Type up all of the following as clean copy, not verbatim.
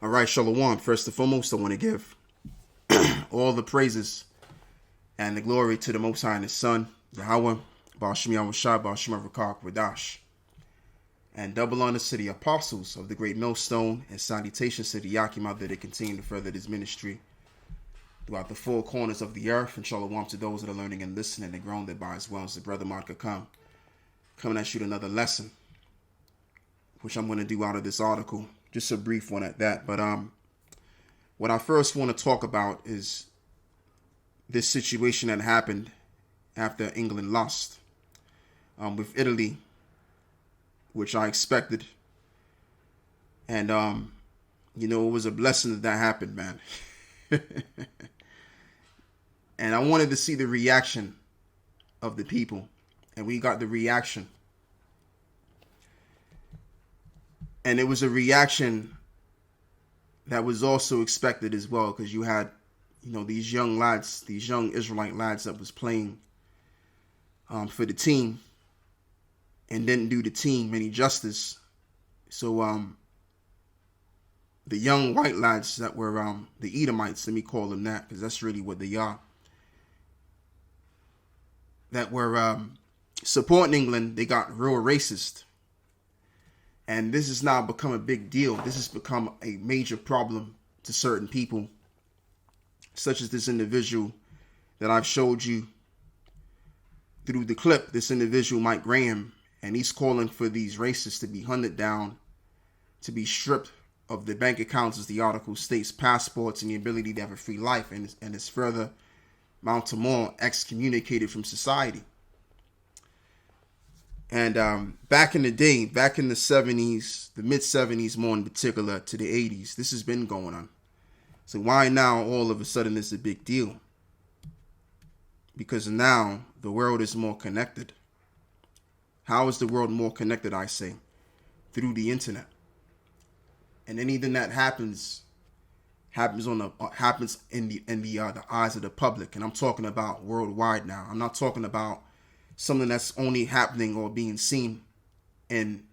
All right, Shalom. First and foremost, I want to give all the praises and the glory to the Most High and His Son, Yahweh, Ba'ashim Yahushua, Ba'ashim Rakak Radash. And double honors to the apostles of the great millstone, and salutations to the Yakim that they continue to further this ministry throughout the four corners of the earth. And Shalom to those that are learning and listening and grown thereby, as well as the brother Mark come. Coming at you with another lesson, which I'm going to do out of this article. Just a brief one at that. But what I first want to talk about is this situation that happened after England lost with Italy, which I expected. And, it was a blessing that happened, man. And I wanted to see the reaction of the people. And we got the reaction. And it was a reaction that was also expected as well, because you had, these young lads, these young Israelite lads that was playing for the team and didn't do the team any justice. So the young white lads that were the Edomites, let me call them that, because that's really what they are, that were supporting England, they got real racist. And this has now become a big deal. This has become a major problem to certain people, such as this individual that I've showed you through the clip, this individual, Mike Graham, and he's calling for these racists to be hunted down, to be stripped of their bank accounts, as the article states, passports, and the ability to have a free life, and it's further, mount to more, excommunicated from society. And back in the day, back in the 70s, the mid-70s more in particular, to the 80s, this has been going on. So why now all of a sudden it's a big deal? Because now the world is more connected. How is the world more connected, I say? Through the internet. And anything that happens in the eyes of the public. And I'm talking about worldwide now. I'm not talking about something that's only happening or being seen in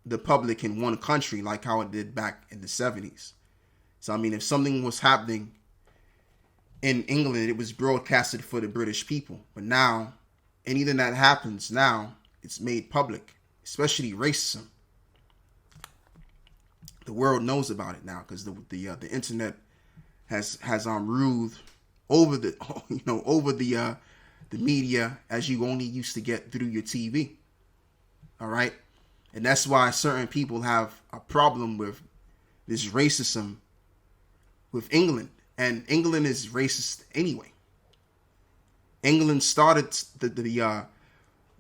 the public in one country, like how it did back in the 70s. So, if something was happening in England, it was broadcasted for the British people. But now, anything that happens now, it's made public, especially racism. The world knows about it now because the internet has ruled over the media as you only used to get through your TV. All right. And that's why certain people have a problem with this racism with England. And England is racist anyway. England started the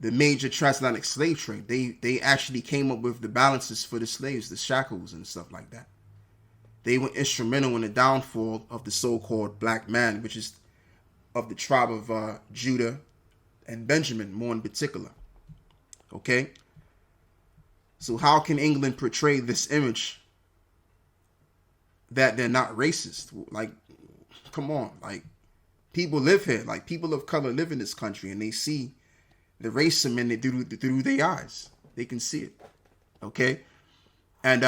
major transatlantic slave trade. They actually came up with the balances for the slaves, the shackles and stuff like that. They were instrumental in the downfall of the so-called black man, which is of the tribe of Judah and Benjamin, more in particular. Okay? So how can England portray this image that they're not racist? Like, come on. Like, people live here. Like, people of color live in this country, and they see the racism in it through their eyes. They can see it. Okay? And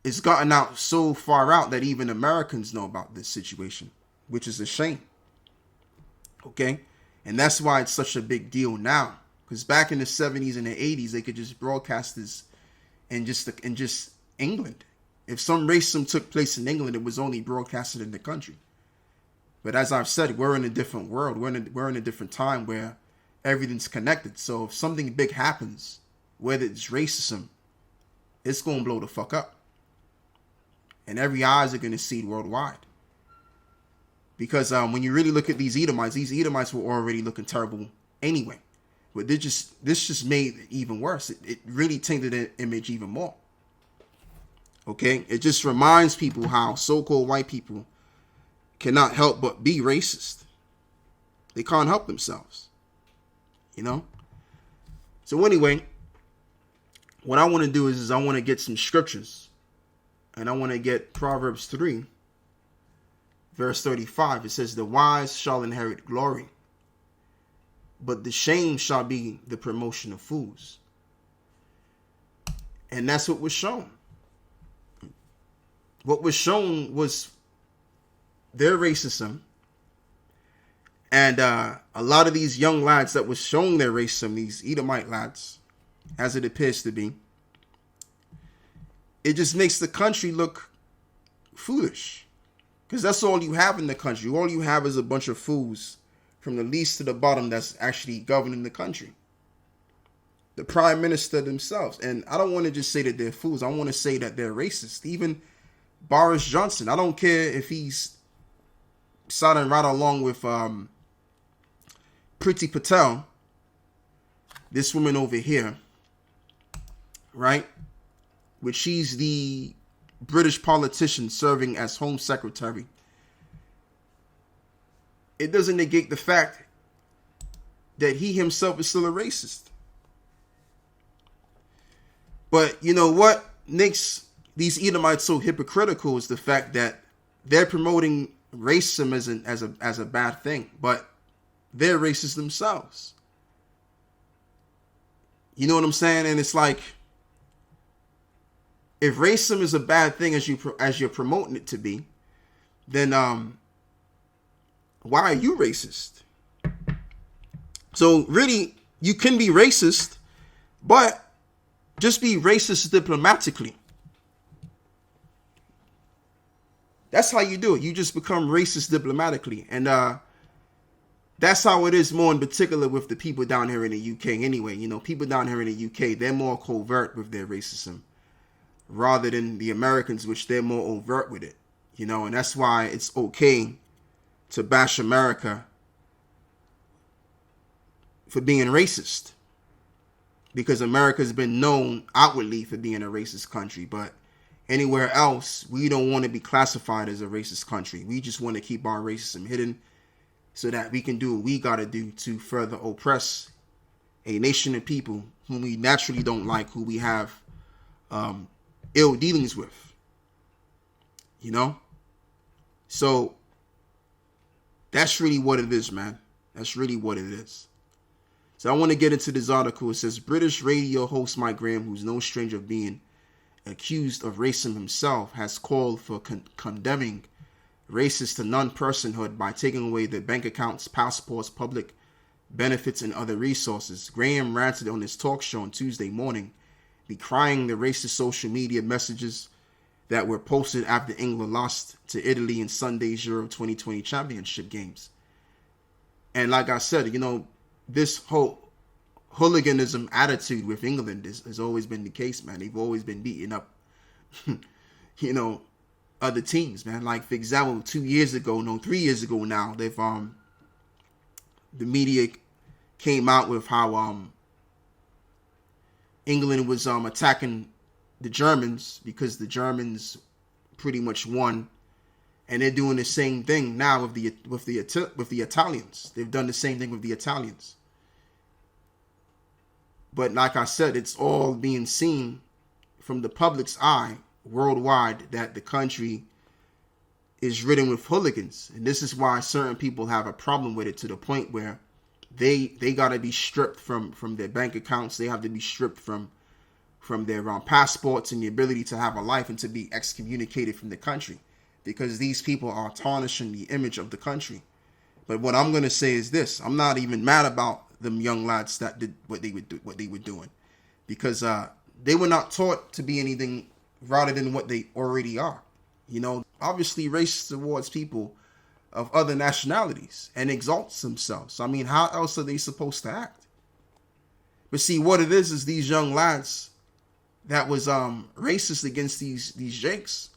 it's gotten out so far out that even Americans know about this situation, which is a shame. Okay? And that's why it's such a big deal now. Because back in the 70s and the 80s, they could just broadcast this in just England. If some racism took place in England, it was only broadcasted in the country. But as I've said, we're in a different world. We're in a different time where everything's connected. So if something big happens, whether it's racism, it's going to blow the fuck up. And every eyes are going to see it worldwide. Because when you really look at these Edomites were already looking terrible anyway. But this just made it even worse. It really tainted the image even more. Okay? It just reminds people how so-called white people cannot help but be racist. They can't help themselves. So anyway, what I want to do is I want to get some scriptures. And I want to get Proverbs 3, verse 35. It says, the wise shall inherit glory, but the shame shall be the promotion of fools. And that's what was shown. what was shown was their racism. And a lot of these young lads that was showing their racism, these Edomite lads, as it appears to be, it just makes the country look foolish. Because that's all you have in the country. All you have is a bunch of fools from the least to the bottom that's actually governing the country. The prime minister themselves. And I don't want to just say that they're fools. I want to say that they're racist. Even Boris Johnson. I don't care if he's siding right along with Priti Patel, this woman over here, right? Which she's the British politician serving as Home Secretary. It doesn't negate the fact that he himself is still a racist. But you know what makes these Edomites so hypocritical is the fact that they're promoting racism as a bad thing, but they're racist themselves. You know what I'm saying? And it's like, if racism is a bad thing as you're promoting it to be, then why are you racist? So really, you can be racist, but just be racist diplomatically. That's how you do it. You just become racist diplomatically. And that's how it is more in particular with the people down here in the UK anyway. You know, people down here in the UK, they're more covert with their racism rather than the Americans, which they're more overt with it. You know, and that's why it's okay to bash America for being racist. Because America's been known outwardly for being a racist country, but anywhere else, we don't want to be classified as a racist country. We just want to keep our racism hidden so that we can do what we got to do to further oppress a nation of people whom we naturally don't like, who we have ill dealings with. You know? So that's really what it is, man. That's really what it is. So I want to get into this article. It says, British radio host Mike Graham, who's no stranger of being accused of racism himself, has called for condemning racist to non-personhood by taking away their bank accounts, passports, public benefits, and other resources. Graham ranted on his talk show on Tuesday morning, decrying the racist social media messages that were posted after England lost to Italy in Sunday's Euro 2020 Championship games. And like I said, you know, this whole hooliganism attitude with England has always been the case, man. They've always been beating up, you know, other teams, man. Like, for example, 3 years ago now, they've the media came out with how England was attacking the Germans because the Germans pretty much won, and they're doing the same thing now with the Italians. They've done the same thing with the Italians. But like I said, it's all being seen from the public's eye worldwide that the country is ridden with hooligans. And this is why certain people have a problem with it, to the point where they got to be stripped from their bank accounts. They have to be stripped from their passports and the ability to have a life, and to be excommunicated from the country, because these people are tarnishing the image of the country. But what I'm going to say is this: I'm not even mad about them young lads that did what they were doing, because they were not taught to be anything rather than what they already are. You know, obviously racist towards people of other nationalities and exalts themselves. I mean, how else are they supposed to act? But see, what it is these young lads that was racist against these Jakes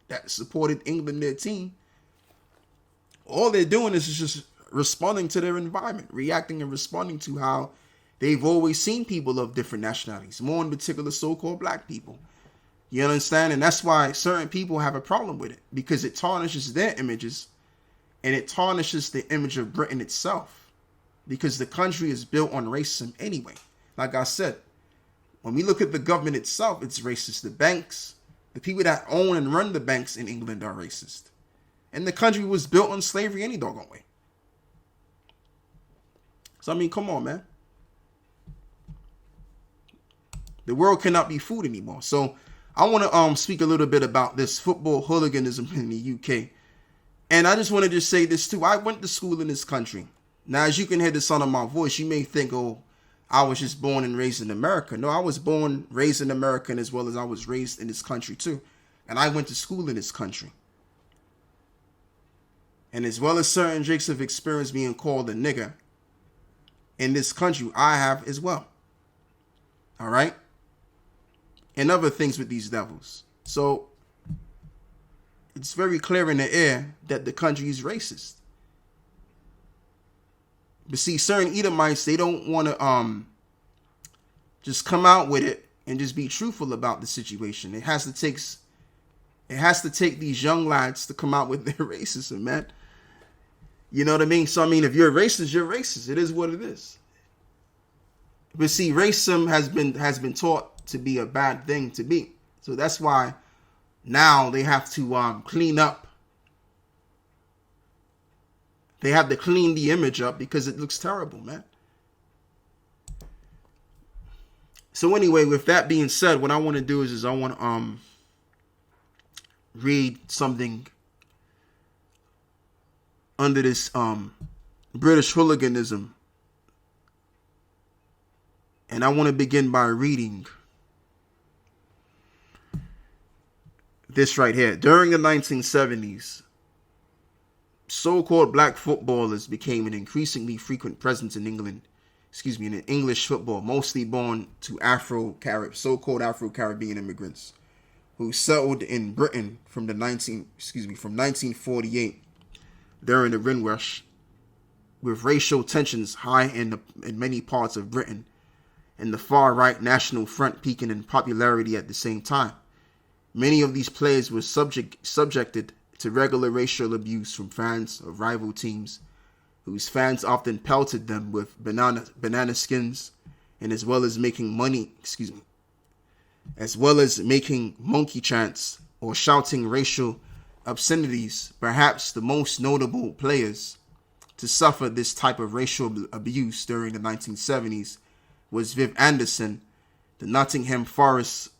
that supported England, their team. All they're doing is just responding to their environment, reacting and responding to how they've always seen people of different nationalities, more in particular so-called black people. You understand? And that's why certain people have a problem with it, because it tarnishes their images, and it tarnishes the image of Britain itself, because the country is built on racism anyway. Like I said, when we look at the government itself, it's racist. The banks, the people that own and run the banks in England are racist. And the country was built on slavery any doggone way. So, I mean, come on, man. The world cannot be fooled anymore. So, I want to speak a little bit about this football hooliganism in the UK. And I just want to just say this too. I went to school in this country. Now, as you can hear the sound of my voice, you may think, oh, I was just born and raised in America. No, I was born, raised in America, as well as I was raised in this country too. And I went to school in this country. And as well as certain Jakes have experienced being called a nigger in this country, I have as well. All right? And other things with these devils. So it's very clear in the air that the country is racist. But see, certain Edomites, they don't want to just come out with it and just be truthful about the situation. It has to take these young lads to come out with their racism, man. You know what I mean? So I mean, if you're racist, you're racist. It is what it is. But see, racism has been taught to be a bad thing to be. So that's why now they have to clean up. They have to clean the image up because it looks terrible, man. So anyway, with that being said, what I want to do is I want to read something under this British hooliganism. And I want to begin by reading this right here. During the 1970s, so-called black footballers became an increasingly frequent presence in in English football, mostly born to so-called Afro-Caribbean immigrants who settled in Britain from 1948 during the Windrush, with racial tensions high in many parts of Britain, and the far-right National Front peaking in popularity at the same time. Many of these players were subjected to regular racial abuse from fans of rival teams, whose fans often pelted them with banana skins, and as well as making monkey chants or shouting racial obscenities. Perhaps the most notable players to suffer this type of racial abuse during the 1970s was Viv Anderson, the Nottingham Forest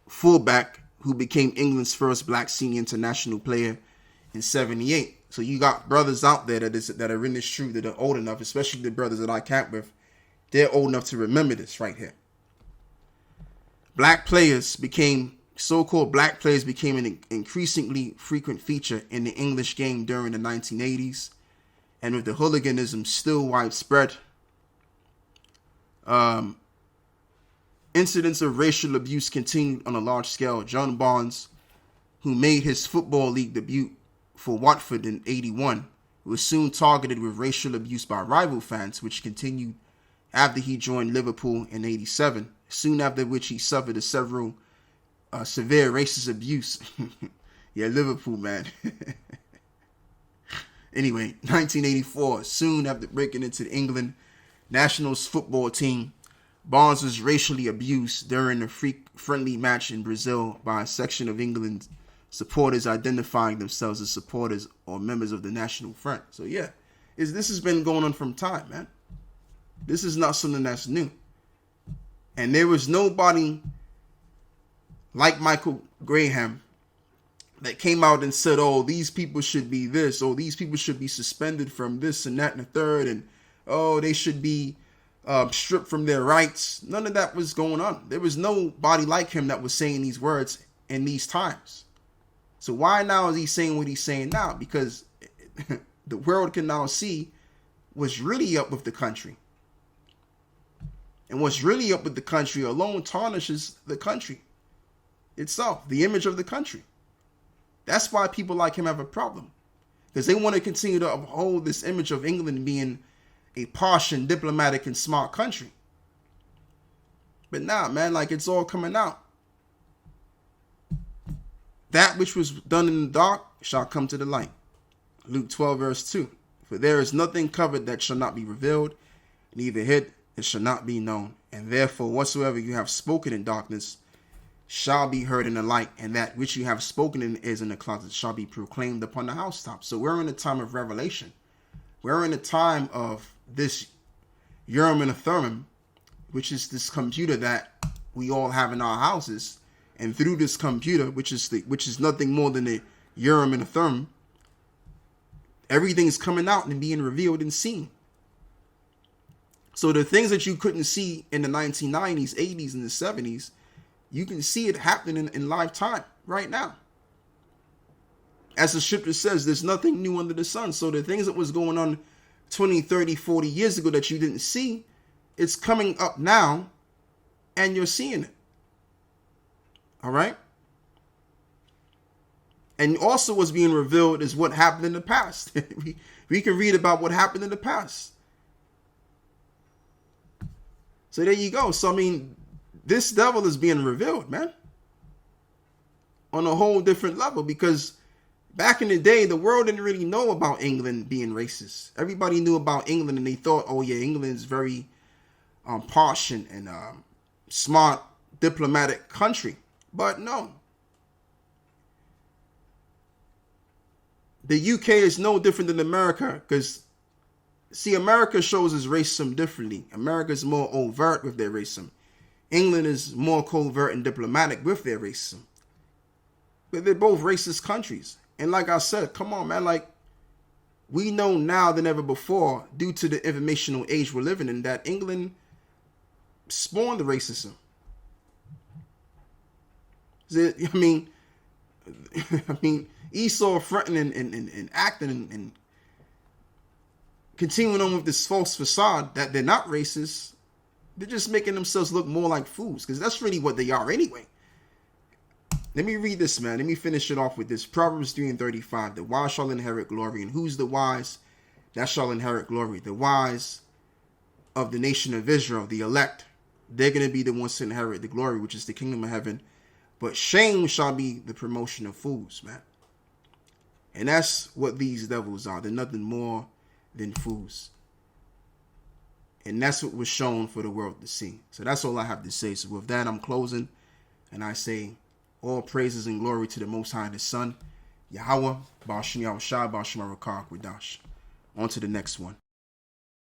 fullback, who became England's first black senior international player in '78. So you got brothers out there that are in this truth, that are old enough, especially the brothers that I camp with. They're old enough to remember this right here. So-called black players became an increasingly frequent feature in the English game during the 1980s. And with the hooliganism still widespread, incidents of racial abuse continued on a large scale. John Barnes, who made his Football League debut for Watford in '81, was soon targeted with racial abuse by rival fans, which continued after he joined Liverpool in '87, soon after which he suffered several severe racist abuse. Yeah, Liverpool, man. Anyway, 1984, soon after breaking into the England national football team, Barnes was racially abused during a friendly match in Brazil by a section of England supporters identifying themselves as supporters or members of the National Front. So yeah, this has been going on from time, man. This is not something that's new. And there was nobody like Michael Graham that came out and said, oh, these people should be this, or these people should be suspended from this and that and the third, and oh, they should be stripped from their rights. None of that was going on. There was nobody like him that was saying these words in these times. So why now is he saying what he's saying now? Because the world can now see what's really up with the country. And what's really up with the country alone tarnishes the country itself, the image of the country. That's why people like him have a problem. Because they want to continue to uphold this image of England being a posh and diplomatic and smart country. But nah, man, like it's all coming out. That which was done in the dark shall come to the light. Luke 12 verse 2. For there is nothing covered that shall not be revealed, neither hid that shall not be known. And therefore whatsoever you have spoken in darkness shall be heard in the light, and that which you have spoken in is in the closet shall be proclaimed upon the housetop. So we're in a time of revelation. We're in a time of this Urim and Thummim, which is this computer that we all have in our houses, and through this computer, which is nothing more than a Urim and a Thummim, everything's coming out and being revealed and seen. So the things that you couldn't see in the 1990s, 80s, and the 70s, you can see it happening in live time right now. As the scripture says, there's nothing new under the sun. So the things that was going on 20, 30, 40 years ago that you didn't see, it's coming up now, and you're seeing it. All right? And also what's being revealed is what happened in the past. we can read about what happened in the past. So there you go. So, I mean, this devil is being revealed, man. On a whole different level, because back in the day, the world didn't really know about England being racist. Everybody knew about England, and they thought, oh yeah, England's very posh and smart, diplomatic country. But no. The UK is no different than America, because, see, America shows its racism differently. America is more overt with their racism. England is more covert and diplomatic with their racism. But they're both racist countries. And like I said, come on, man, like, we know now than ever before, due to the informational age we're living in, that England spawned the racism. I mean, Esau fronting and acting and continuing on with this false facade that they're not racist. They're just making themselves look more like fools, because that's really what they are anyway. Let me read this, man. Let me finish it off with this. Proverbs 3:35. The wise shall inherit glory. And who's the wise that shall inherit glory? The wise of the nation of Israel, the elect. They're going to be the ones to inherit the glory, which is the kingdom of heaven. But shame shall be the promotion of fools, man. And that's what these devils are. They're nothing more than fools. And that's what was shown for the world to see. So that's all I have to say. So with that, I'm closing. And I say, all praises and glory to the Most High, the Son, Yahweh, Ba'ashim Yahushua, Ba'ashim Rakak Wadash. On to the next one.